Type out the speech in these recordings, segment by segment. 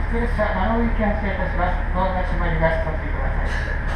普通列車7号行き発車いたします。ドアが閉まります。ご注意ください。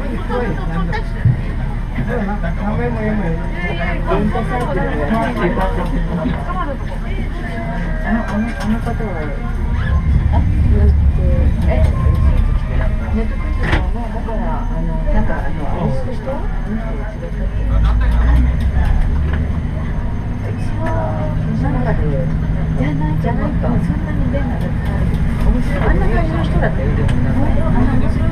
名前も読むよ。文化サイクルで。あの方は。ネットクイズのだからなんかあれする人？その中でじゃないか。そんなに便利な面白い。あんな感じの人だったよでも面白い。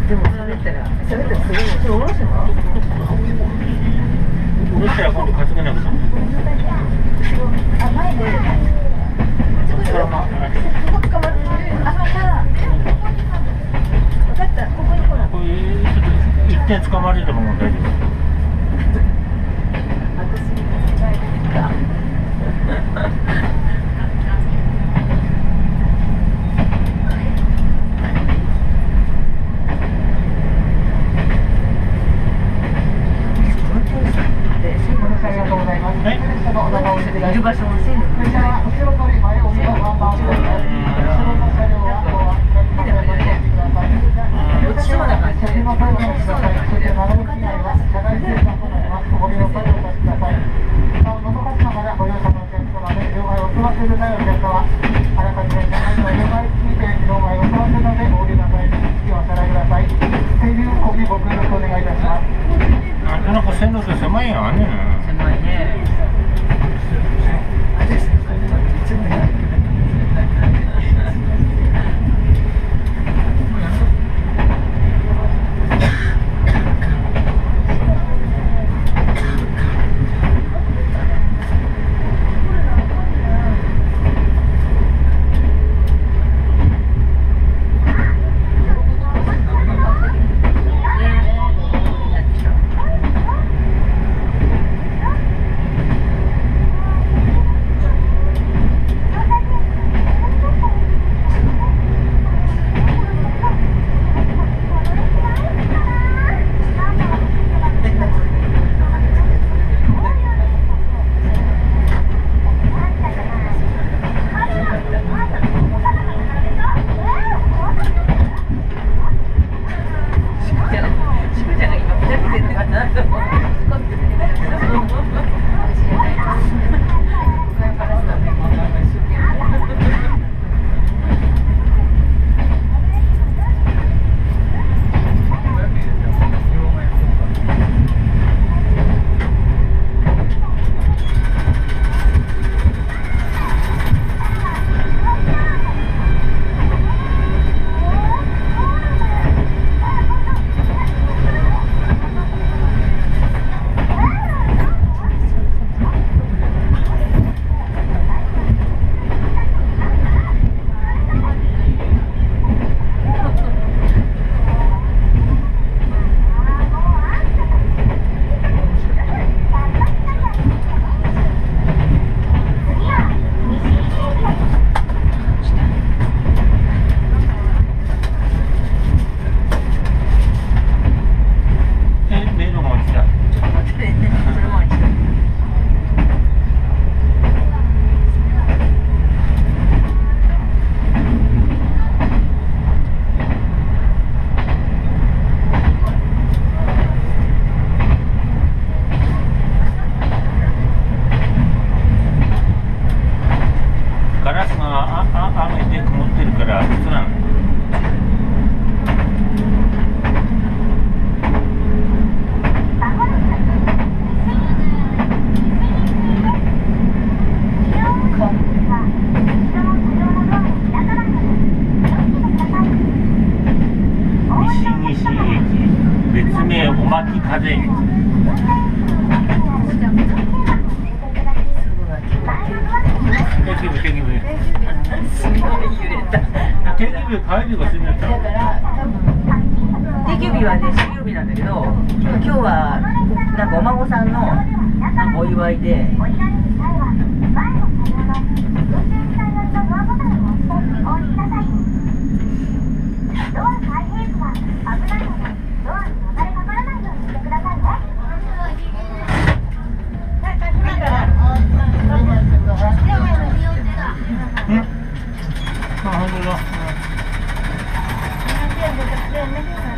でも喋ったらすごい。それおろすの？おろしたら今度担げなくなる。あ、前で。ここ捕まって。あ、分かった。ここにほら。こういう一点捕まれても大丈夫。私に間違えてた。ありがとうございます。はい。いる場所を教えるの。後ろ取り前を見たワンバウンドです。後ろの車両は落ちそうな感じで。車の作業をしてください。そして長引き内は車外生産となります。ご利用作業をしてください。なお、のどかしながらご利用者のお客様で両替を済ませるないお客様、あらかじめ車内の両替にて両替を済ませるのでお降りなさい。お支払いください。整理運行にご協力お願いいたします。なんとなく線路って狭いやんね。狭いね。帰りが済みだっただから多分定休日はね水曜日なんだけど、今日はなんかお孫さんのなんかお祝いで。あ、本当だ。あ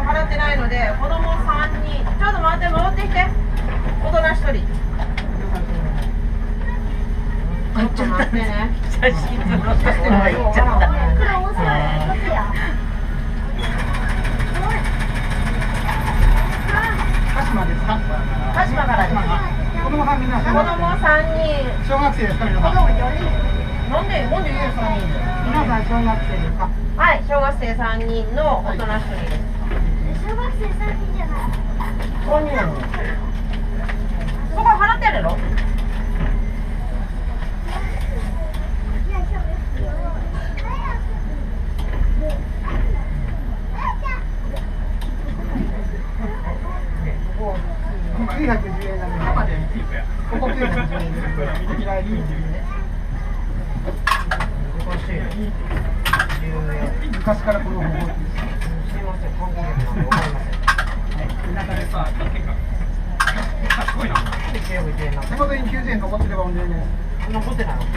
払ってないので、子供3人、ちょっと待って、戻ってきて、大人1人。ちょっと待ってね。写真撮ろうとしても行っちゃった。鹿島ですか？鹿島からです。子供さんみんな子供3人。小学生ですか？皆さん。なんで3人で。皆さん小学生ですか？はい、小学生3人の大人1人です。小学生3人じゃない。3人なの。そこ払ってやるの？910円なんで、生でここ910円です。こちらいいですね。昔からこの方法です。すみません、観光客なんでわかりません。田舎でさ、手元に90円残ってれば問題ないです。残ってないの？じ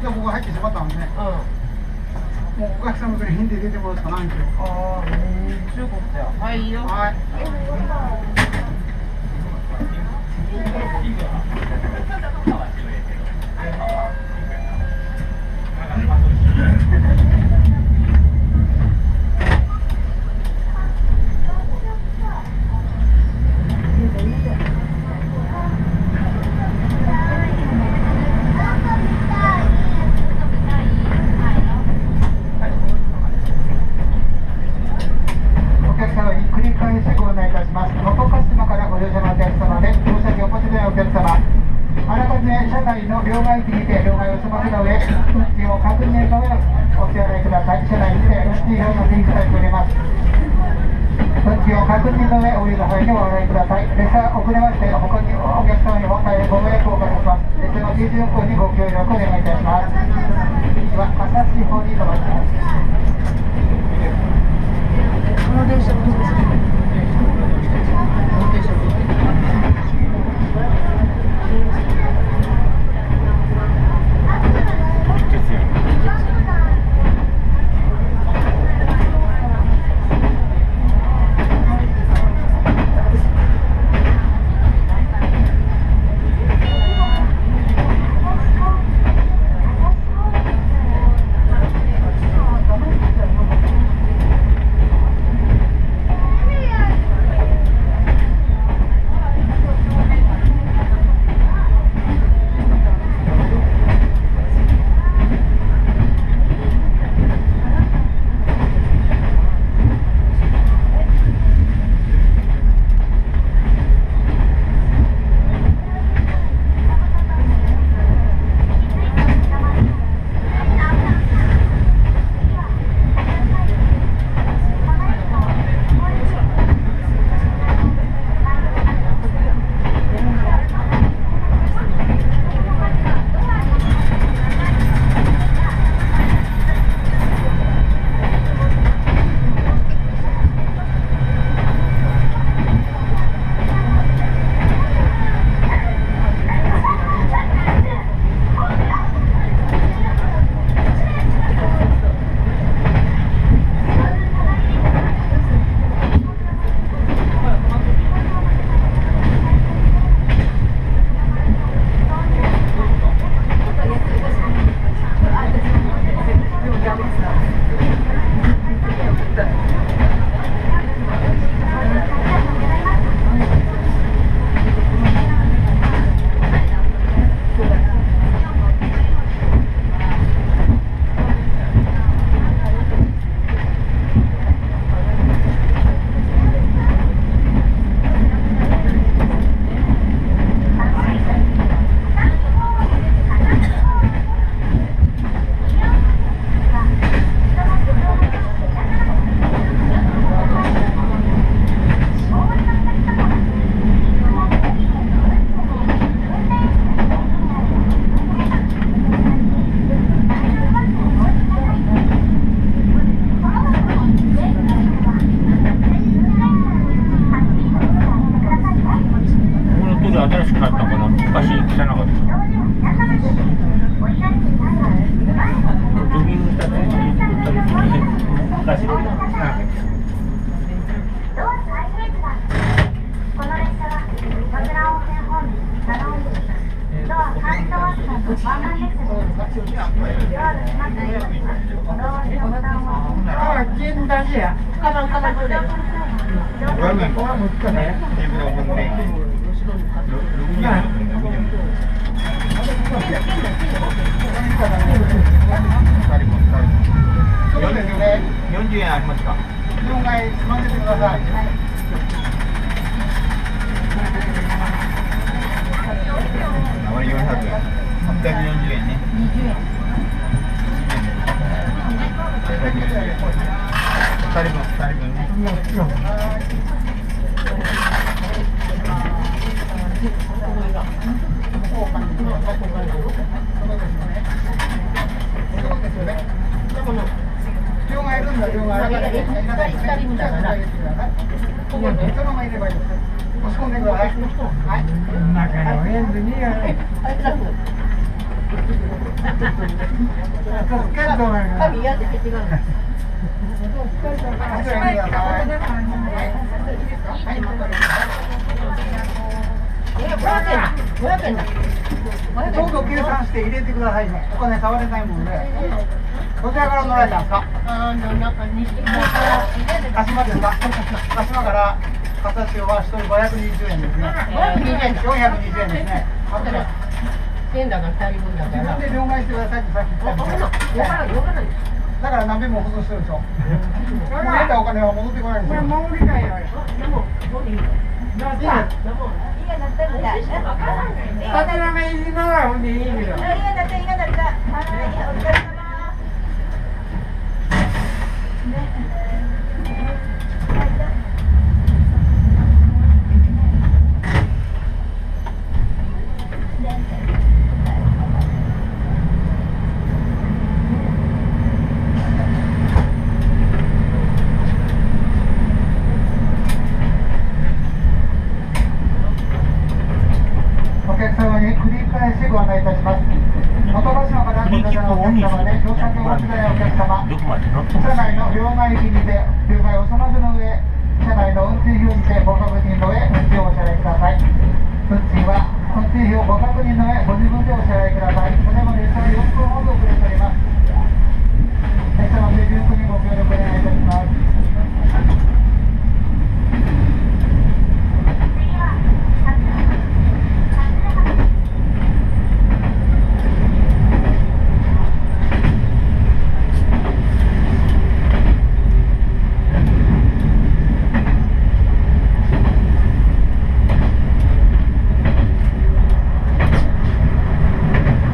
ゃあここ入ってしまったんでね。もうお客さんの辺で出てもらうしかないんですよ。ああ、中国だよ。はい、いいよ。はい。両替機にて両替を済ませた上、運賃を確認の上お支払いください。車内にて運賃表の提示されております。運賃を確認の上、降りる際にお払いください。列車遅れまして、他にお客様にも大変ご迷惑をおかけします。列車の停止運行にご協力お願いいたします。次は朝市方に停まります。この電車もお金だけや。そうですよね。40円ありますか。4枚つまんでてください。あまり400円。840円ね。20円。2人分ね。両がいるんだ、両がいる。2人だから。そのままいればいいです。押し込んでください。はい。中の円で2円。紙やって違う。500円だ。ちょうど計算して入れてくださいね。お金触れないもんで。どちらから乗られたんですか。鹿島ですか。鹿島から形をは1人520円ですね。420円ですね。円だから2人分だから。自分で両替してくださいってさっき言ったんですよ。だから何遍も保存してるでしょ。入れたお金は戻ってこないんですよ。これ守りかいよ。お客様に繰り返しご案内いたします。元場島からご乗車のお客様で乗車券をお持ちのお客様、車内の両替機にて両替をそのの上、車内の運賃表にてご確認の上、運賃をお支払いください。運賃は運賃表ご確認の上、ご自分でお支払いください。それまで列車は4分ほど遅れております。列車の手順にご協力お願いいたします。お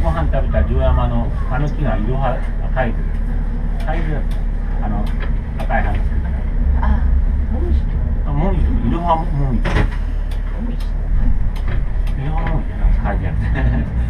ご飯食べた城山のあの木がいろは赤いサイズ赤い花つけたあ、もみじ。もみじいろはもみじもみじ。いろはもみじな書いてあって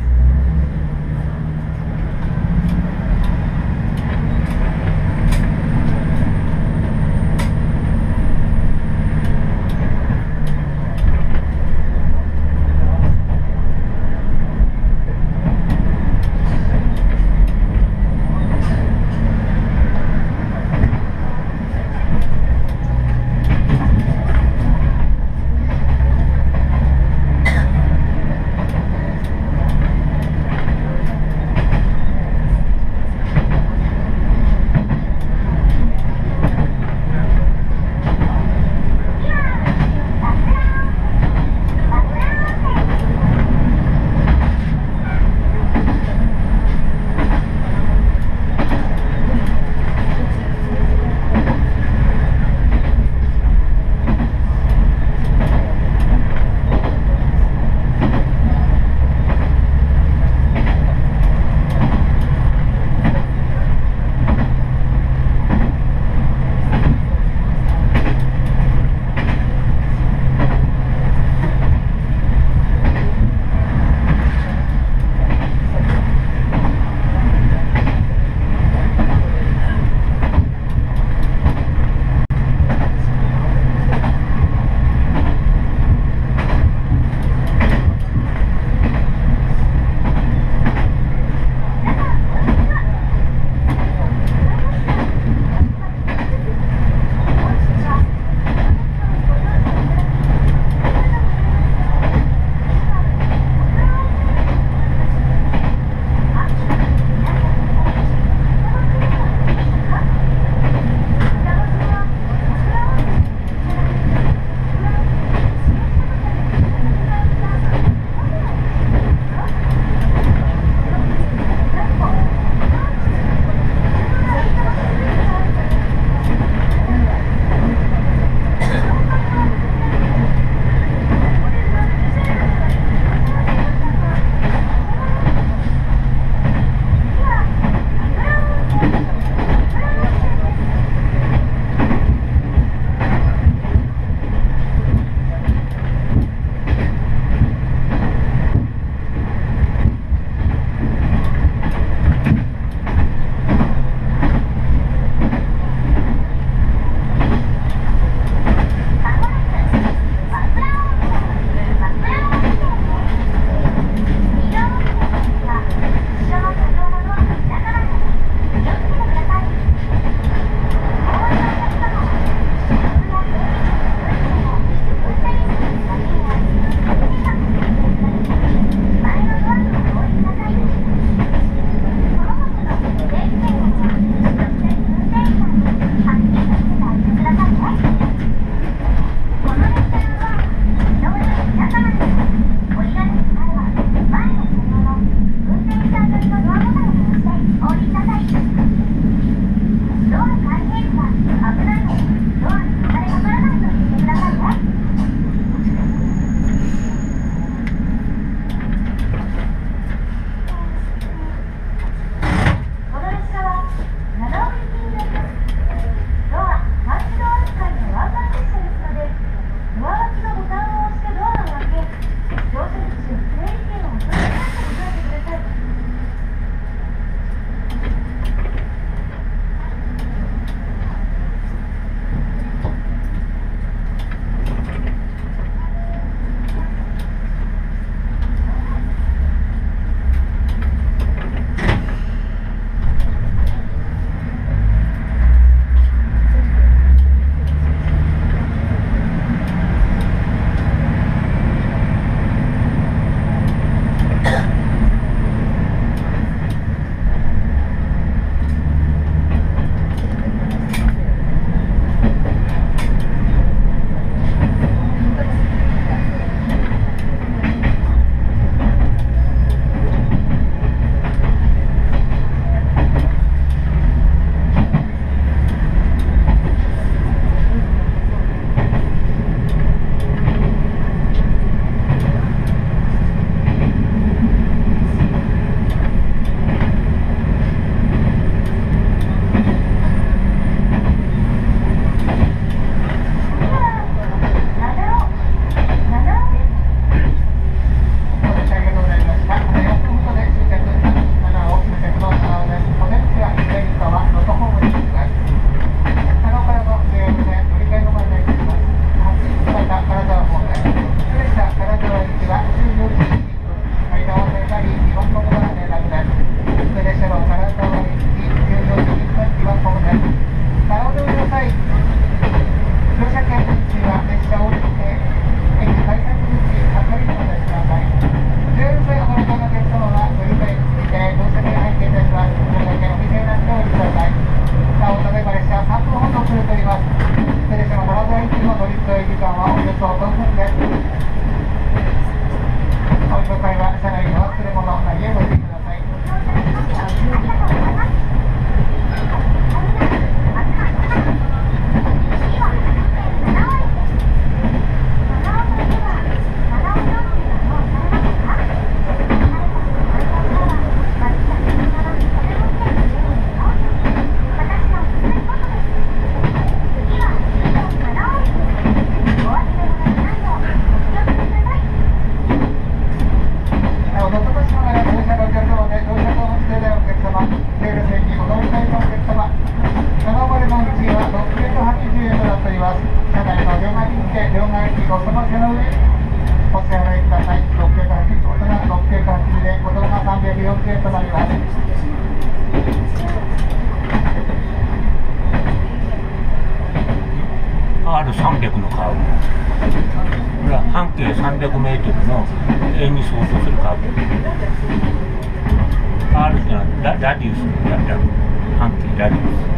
4件となります。R300 のカーブ、これは半径300メートルの円に相当するカーブ。R ってのはラディウスの半径ラディウス。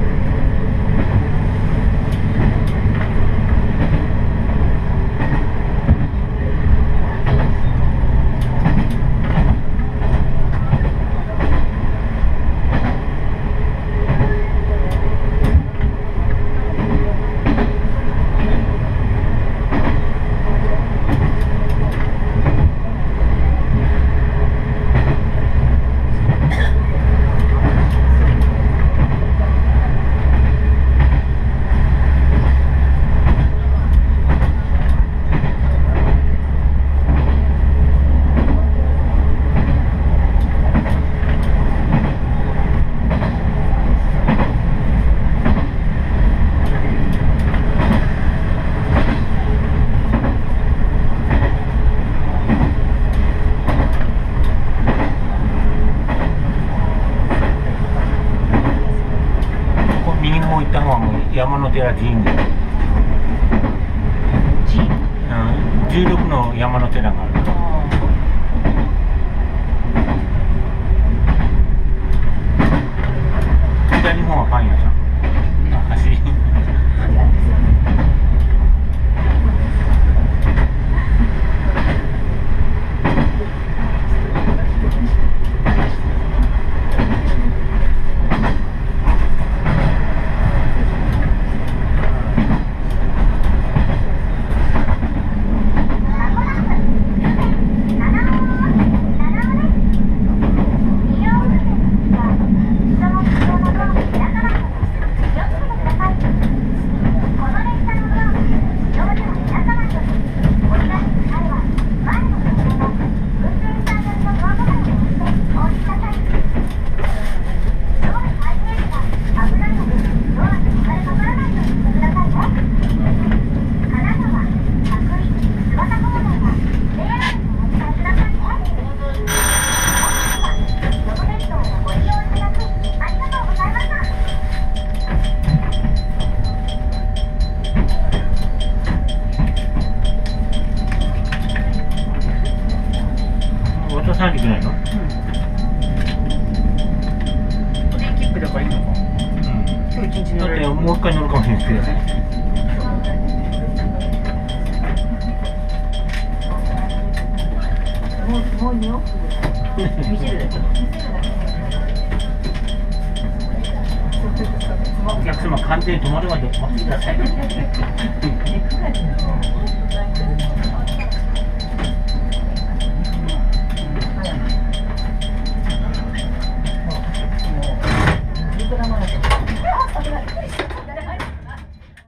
山の寺神宮、16の山の寺がある。北日本はパン屋さん。3時くらいの？フリーキックだからいいのか。今日一日乗れる。だってもう一回乗るかもしれないですけど。もう2往復見せるだけ。お客様完全に止まるまでお待ちください。